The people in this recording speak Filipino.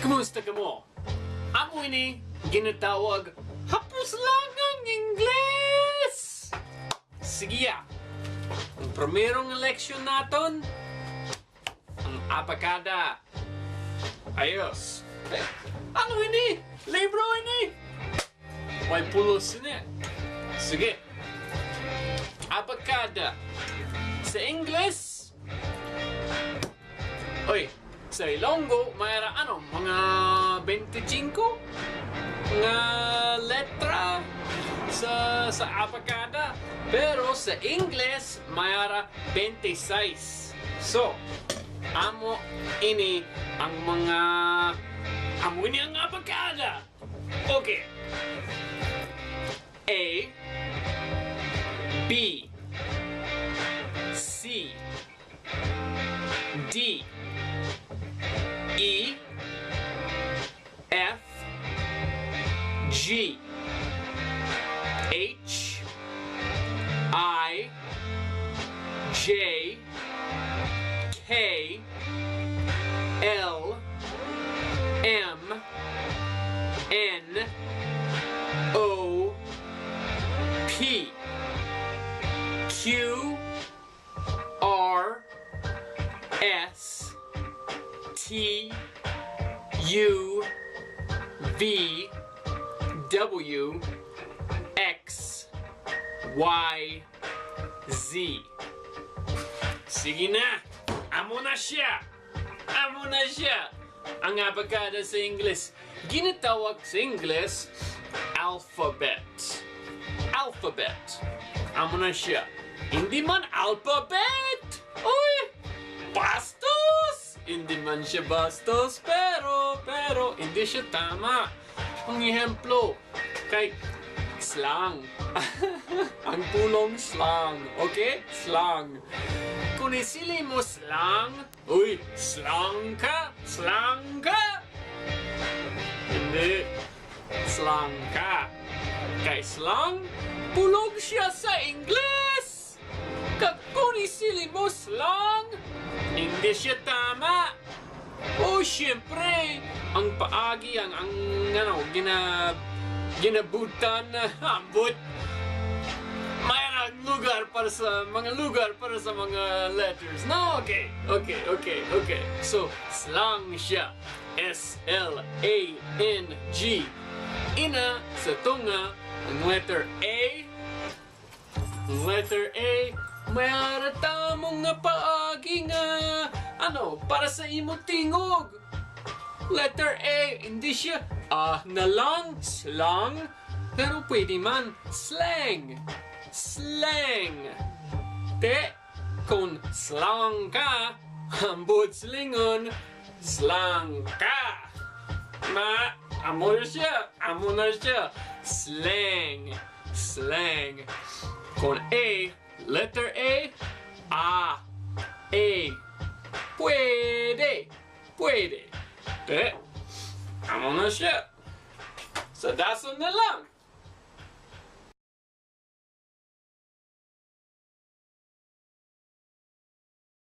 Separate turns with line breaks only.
Kumusta ka mo? Amo ini ginatawag hapos lang ang Inggles! Sige ya! Ang primerong eleksyon naton, ang Abakada. Ayos! Ano ini? Libro ini? May pulos ini. Sige! Abakada. Sa Inggles, oy, sa Ilonggo, mayroon mga 25 nga letra sa Abakada. Pero sa Inggles, mayroon 26. So, amo ini ang Abakada. Okay. A, B, C, D, E, F, G, H, I, J, K, L, M, N, O, P, Q, R, S, T, U, V, W, X, Y, Z. Sige na! Amo na siya! Amo na siya! Ang Abakada sa Ingles. Ginatawag sa Ingles, alphabet. Alphabet. Amo na siya. Hindi man alphabet! Uy! Bastos! Hindi man siya bastos, pero hindi siya tama. Ang ehemplo, kay slang. Ang pulong slang. Okay? Slang. Kung isili mo slang, uy, slang ka? Slang ka? Hindi. Slang ka. Kay slang, pulong siya sa Ingles. Kung isili mo slang, hindi siya tama. O siyempre, ang paagi, ginabutan na ambot. Mayroong lugar para sa mga letters. No, okay. So, slang siya. S-L-A-N-G. Ina sa tunga, ang letter A. Ang letter A, mayroon tamong nga paagi nga, para sa imong tingog. Letter A, hindi siya na lang, slang, pero pwede man, slang. Slang. Te, kung slang ka, ambot slingon, slang ka. Amo na siya. Slang. Slang. Kung A, letter A, pwede. Te, amo na siya. So, dason na lang.